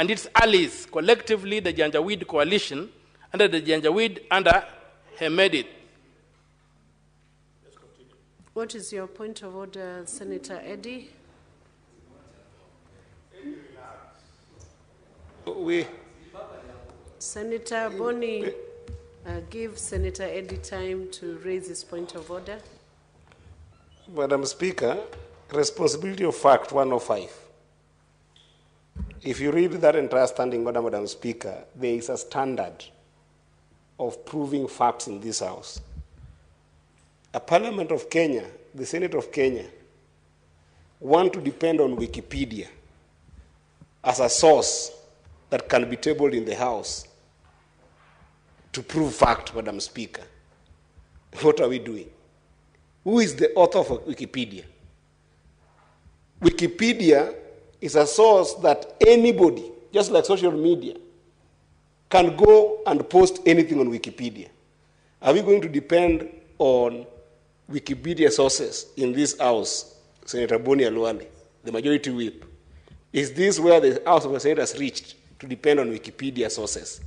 and its allies, collectively the Janjaweed coalition, under the Janjaweed under Hemedit. What is your point of order, Senator Eddy? Senator Boni, give Senator Eddy time to raise his point of order. Madam Speaker, responsibility of fact 105. If you read that entire standing order, Madam Speaker, there is a standard of proving facts in this House. A Parliament of Kenya, the Senate of Kenya, want to depend on Wikipedia as a source that can be tabled in the House to prove fact, Madam Speaker. What are we doing? Who is the author of Wikipedia? Wikipedia is a source that anybody, just like social media, can go and post anything on Wikipedia. Are we going to depend on Wikipedia sources in this House, Senator Boni Aluale, the majority whip? Is this where the House of Senators reached, to depend on Wikipedia sources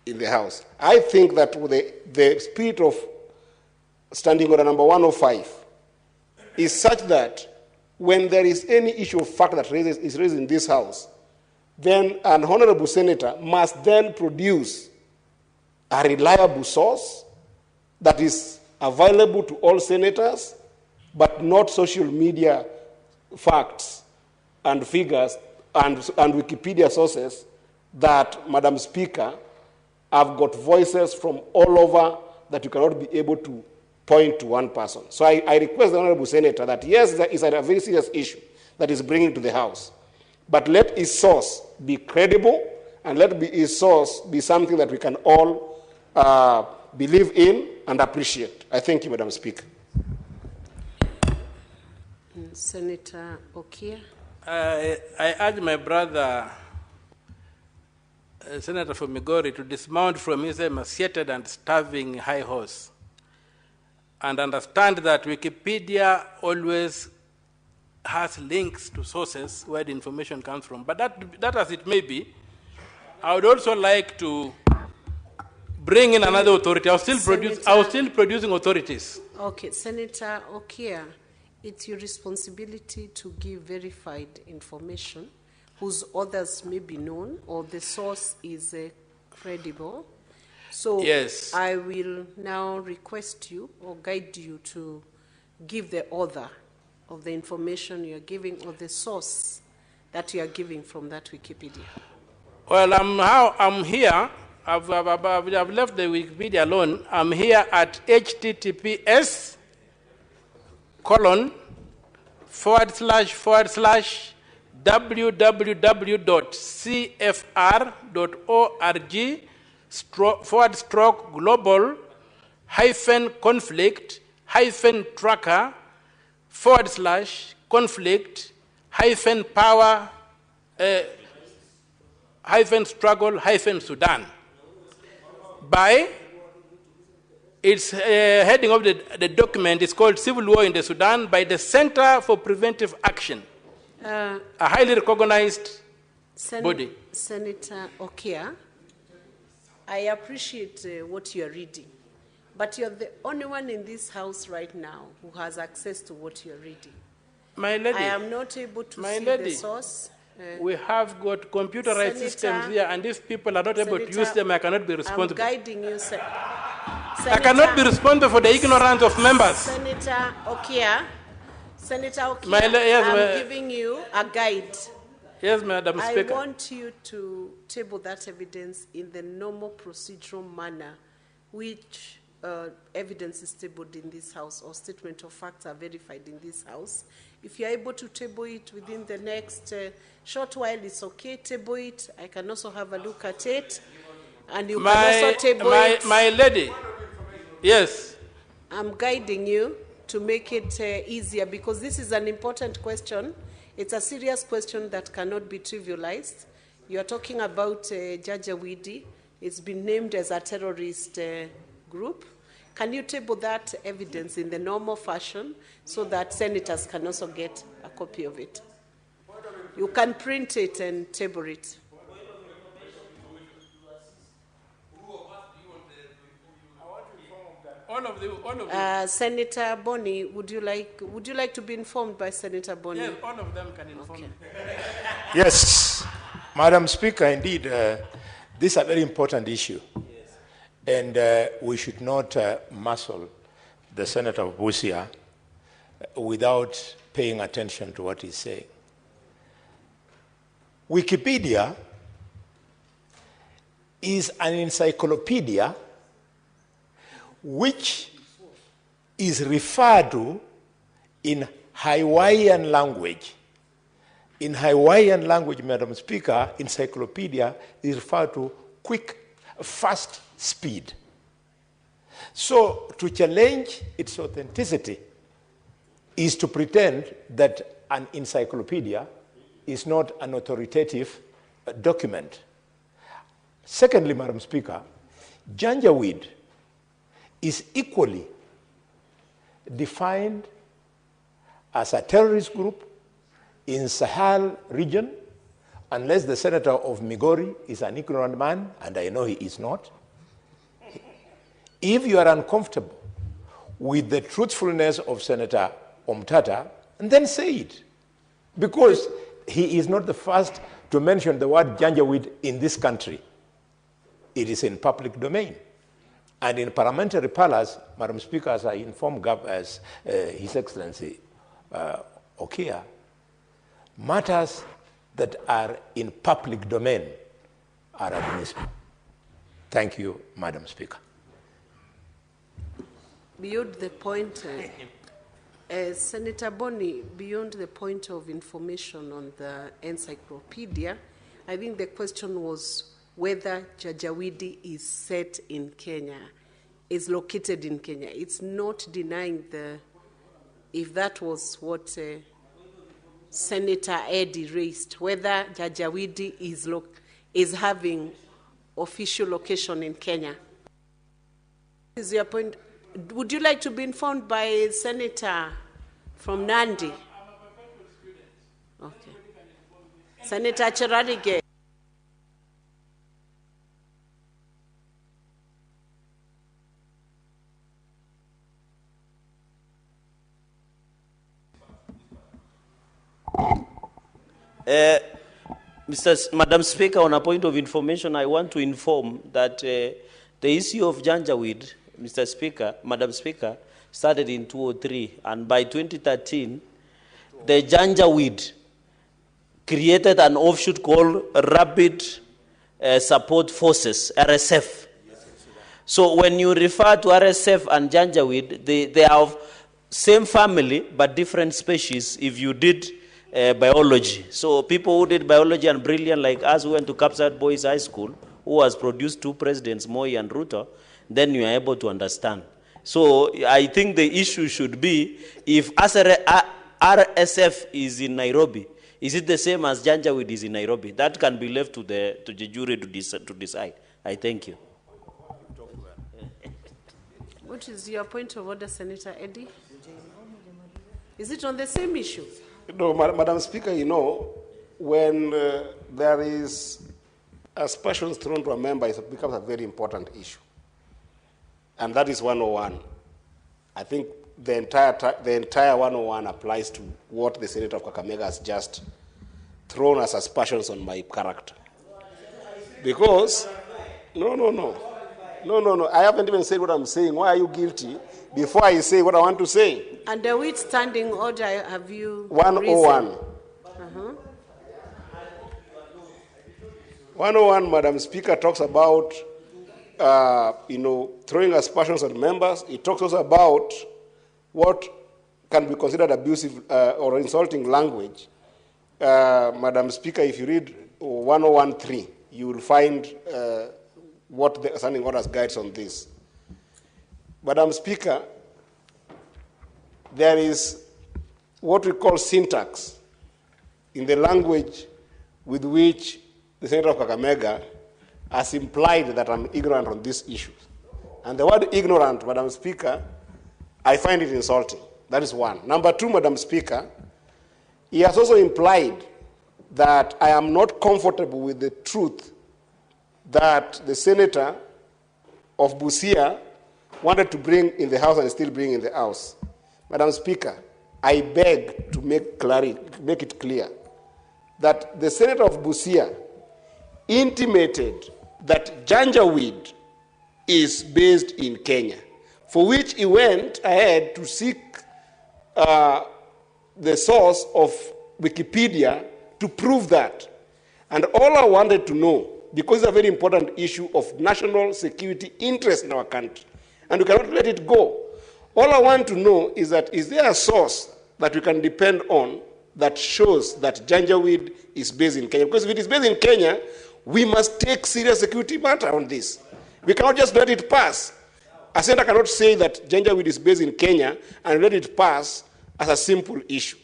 in the House? I think that the spirit of standing order number 105 is such that when there is any issue of fact that is raised in this House, then an honorable senator must then produce a reliable source that is available to all senators, but not social media facts and figures and Wikipedia sources that, Madam Speaker, have got voices from all over that you cannot be able to point to one person. So I request the honorable senator that, yes, there is a very serious issue that is bringing to the House, but let his source be credible, and let his source be something that we can all believe in and appreciate. I thank you, Madam Speaker. Senator Okiyah. I urge my brother, Senator from Migori, to dismount from his emaciated and starving high horse and understand that Wikipedia always has links to sources where the information comes from. But that as it may be, I would also like to bring in another authority. I was still producing authorities. Okay, Senator Okiyah, it's your responsibility to give verified information whose authors may be known or the source is credible. So yes, I will now request you or guide you to give the author of the information you're giving or the source that you are giving from that Wikipedia. Well, I'm here. I've left the Wikipedia alone. I'm here at https://www.cfr.org/global-conflict-tracker/struggle-sudan. By its heading of the document is called Civil War in the Sudan, by the Center for Preventive Action, a highly recognized body. Senator Okiyah, I appreciate what you're reading, but you're the only one in this House right now who has access to what you're reading. My lady, I am not able to see the source. We have got computerized systems here, and if people are not able to use them, I cannot be responsible. I'm guiding you, I cannot be responsible for the ignorance of members. Senator Okiyah, I'm giving you a guide. Yes, Madam Speaker. I want you to table that evidence in the normal procedural manner, which evidence is tabled in this House or statement of facts are verified in this House. If you're able to table it within the next short while, it's okay, table it. I can also have a look at it. And you can also table it. My lady, yes. I'm guiding you to make it easier because this is an important question. It's a serious question that cannot be trivialized. You're talking about Janjaweed. It's been named as a terrorist group. Can you table that evidence in the normal fashion so that senators can also get a copy of it? You can print it and table it. Senator Boni, would you like to be informed by Senator Boni? Yes, all of them can inform me. Yes, Madam Speaker, indeed, this is a very important issue. Yes. And we should not muscle the Senator of Busia without paying attention to what he's saying. Wikipedia is an encyclopedia which is referred to in Hawaiian language. In Hawaiian language, Madam Speaker, encyclopedia is referred to quick, fast speed. So to challenge its authenticity is to pretend that an encyclopedia is not an authoritative document. Secondly, Madam Speaker, Janjaweed is equally defined as a terrorist group in Sahel region, unless the senator of Migori is an ignorant man, and I know he is not. If you are uncomfortable with the truthfulness of Senator Omtatah, then say it, because he is not the first to mention the word Janjaweed in this country. It is in public domain. And in parliamentary palace, Madam Speaker, as I informed His Excellency Okiyah, matters that are in public domain are admissible. Thank you, Madam Speaker. Beyond the point, Senator Boni, beyond the point of information on the encyclopedia, I think the question was whether Janjaweed is set in Kenya, is located in Kenya. It's not denying if that was what Senator Eddie raised, whether Janjaweed is having official location in Kenya. Is your point? Would you like to be informed by a senator from Nandi? Okay. Senator Cherarige. Madam Speaker, on a point of information, I want to inform that the issue of Janjaweed, Madam Speaker, started in 2003, and by 2013, the Janjaweed created an offshoot called Rapid Support Forces, RSF. So when you refer to RSF and Janjaweed, they are of same family but different species if you did biology. So people who did biology and brilliant like us who went to Kapsat Boys High School, who has produced 2 presidents, Moi and Ruto, then you are able to understand. So I think the issue should be, if RSF is in Nairobi, is it the same as Janjaweed is in Nairobi? That can be left to the jury to decide. I thank you. What is your point of order, Senator Eddie? Is it on the same issue? No, Madam Speaker, you know, when there is aspersions thrown to a member, it becomes a very important issue. And that is 101. I think the entire 101 applies to what the Senator of Kakamega has just thrown as aspersions on my character. Because, no, I haven't even said what I'm saying. Why are you guilty before I say what I want to say? Under which standing order have you 101. 101, Madam Speaker, talks about throwing aspersions on members. It talks also about what can be considered abusive or insulting language. Madam Speaker, if you read 101.3, you will find what the standing orders guides on this. Madam Speaker, there is what we call syntax in the language with which the Senator of Kakamega has implied that I'm ignorant on these issues. And the word ignorant, Madam Speaker, I find it insulting. That is one. Number two, Madam Speaker, he has also implied that I am not comfortable with the truth that the senator of Busia wanted to bring in the House and still bring in the House. Madam Speaker, I beg to make it clear that the senator of Busia intimated that Janjaweed is based in Kenya, for which he went ahead to seek the source of Wikipedia to prove that. And all I wanted to know, because it's a very important issue of national security interest in our country, and we cannot let it go. All I want to know is that, is there a source that we can depend on that shows that Janjaweed is based in Kenya? Because if it is based in Kenya, we must take serious security matter on this. We cannot just let it pass. A senator cannot say that Janjaweed is based in Kenya and let it pass as a simple issue.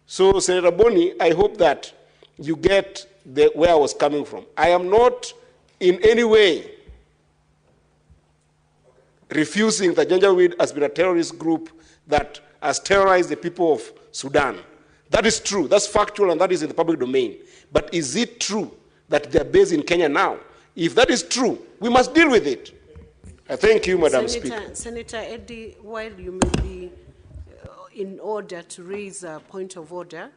So, Senator Boni, I hope that you get where I was coming from. I am not in any way refusing that Janjaweed has been a terrorist group that has terrorized the people of Sudan. That is true, that's factual, and that is in the public domain. But is it true that they're based in Kenya now? If that is true, we must deal with it. I thank you, Madam Speaker. Senator Eddie, while you may be in order to raise a point of order,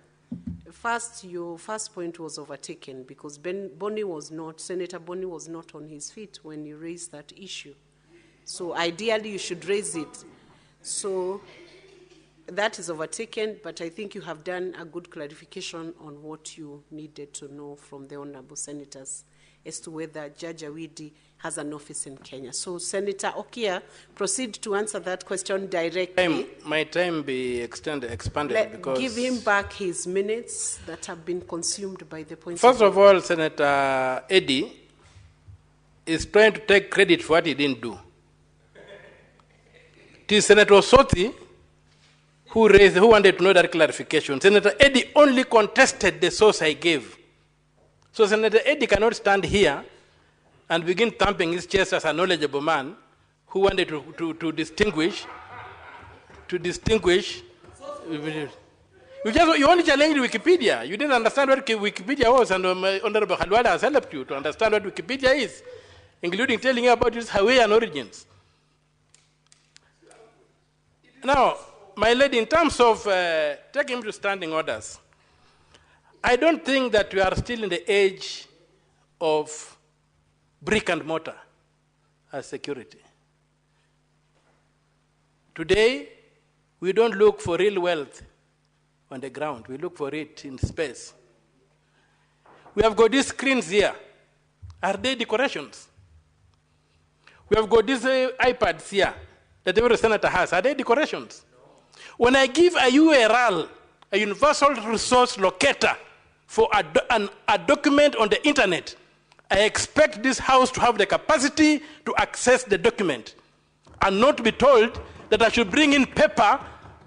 first, your first point was overtaken because Senator Boni was not on his feet when you raised that issue. So ideally, you should raise it. So that is overtaken, but I think you have done a good clarification on what you needed to know from the honorable senators as to whether Janjaweed has an office in Kenya. So Senator Okiyah, proceed to answer that question directly. My time be expanded because... Give him back his minutes that have been consumed by the points. First of all, Senator Eddie is trying to take credit for what he didn't do. It is Senator Osoti who wanted to know that clarification. Senator Eddie only contested the source I gave. So Senator Eddie cannot stand here and begin thumping his chest as a knowledgeable man who wanted to distinguish. You only challenged Wikipedia. You didn't understand what Wikipedia was, and Honorable Khalwala has helped you to understand what Wikipedia is, including telling you about its Hawaiian origins. Now, my lady, in terms of taking him to standing orders, I don't think that we are still in the age of brick and mortar as security. Today, we don't look for real wealth on the ground. We look for it in space. We have got these screens here. Are they decorations? We have got these iPads here that every senator has. Are they decorations? When I give a URL, a universal resource locator, for a document on the internet, I expect this House to have the capacity to access the document and not be told that I should bring in paper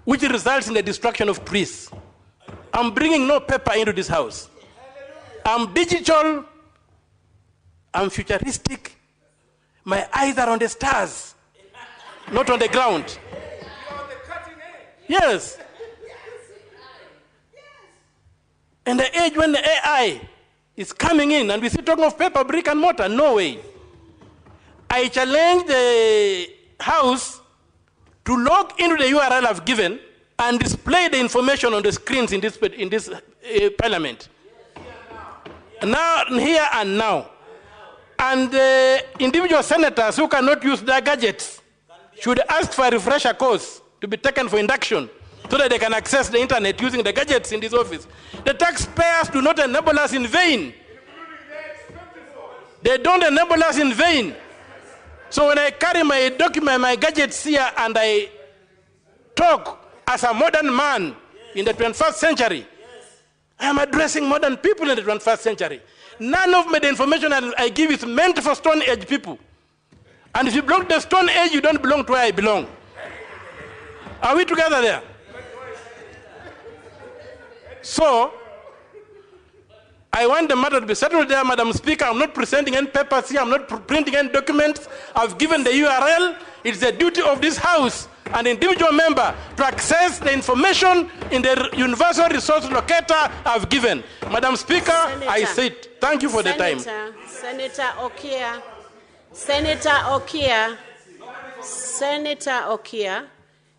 which results in the destruction of trees. I'm bringing no paper into this House. I'm digital, I'm futuristic, my eyes are on the stars, not on the ground. Yes. In the age when the AI is coming in and we see talking of paper, brick and mortar, no way. I challenge the House to log into the URL I've given and display the information on the screens in this parliament. Now, here and now. And individual senators who cannot use their gadgets should ask for a refresher course to be taken for induction so that they can access the internet using the gadgets in this office. The taxpayers do not enable us in vain. They don't enable us in vain. So when I carry my document, my gadgets here, and I talk as a modern man in the 21st century, I am addressing modern people in the 21st century. None of the information I give is meant for Stone Age people. And if you belong to the Stone Age, you don't belong to where I belong. Are we together there? So, I want the matter to be settled there, Madam Speaker. I'm not presenting any papers here. I'm not printing any documents. I've given the URL. It's the duty of this House an individual member to access the information in the universal resource locator I've given. Madam Speaker, I sit. Thank you for the time. Senator Okiyah,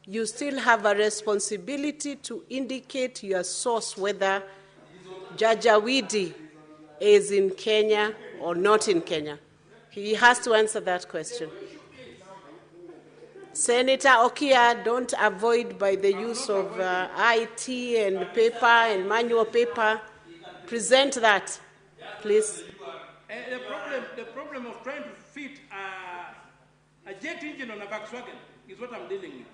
you still have a responsibility to indicate your source whether Janjaweed is in Kenya or not in Kenya. He has to answer that question. Senator Okiyah, don't avoid by the use of IT and paper and manual paper. Present that, please. The problem of trying to fit a jet engine on a Volkswagen is what I'm dealing with.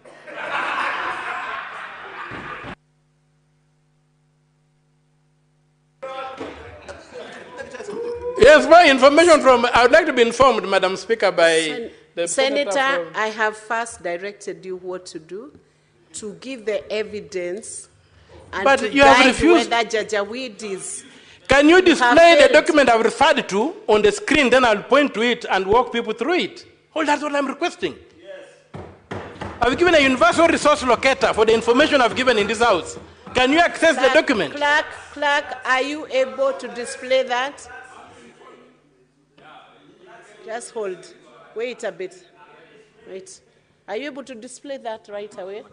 Yes, my information from, I would like to be informed, Madam Speaker, by the Senator, I have first directed you what to do, to give the evidence and but to you have guide refused. whether Janjaweed is. Can you display the failed. document I've referred to on the screen, then I'll point to it and walk people through it? Oh, that's what I'm requesting. Yes. I've given a universal resource locator for the information I've given in this house. Can you access the document? Clerk, are you able to display that? Just hold. Wait a bit. Wait. Are you able to display that right away?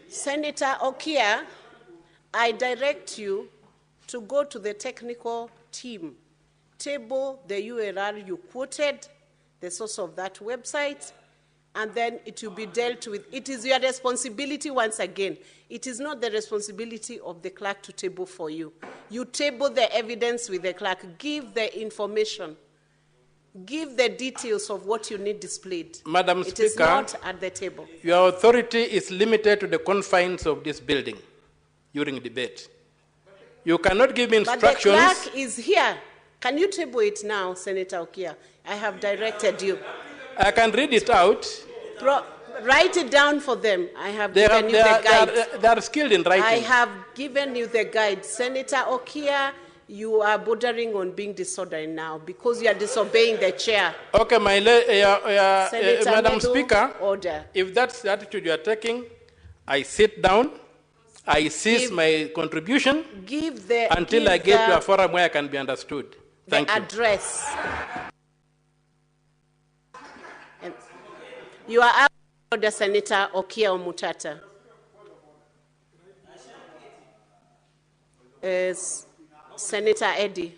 Senator Okiyah, I direct you to go to the technical team, table the URL you quoted, the source of that website, and then it will be dealt with. It is your responsibility once again. It is not the responsibility of the clerk to table for you. You table the evidence with the clerk. Give the information. Give the details of what you need displayed. Madam It Speaker, is not at the table. your authority is limited to the confines of this building during debate. You cannot give me instructions. But the clerk is here. Can you table it now, Senator Okiyah? I have directed you. I can read it out. Write it down for them. I have given you the guide. They are skilled in writing. I have given you the guide. Senator Okiyah, you are bordering on being disorderly now because you are disobeying the chair. Okay, Madam Medu, Speaker, order. if that's the attitude you are taking, I sit down, I cease my contribution until I get to a forum where I can be understood. Thank you. Address. You are out of order, Senator Okiyah Omtatah. Senator Eddie.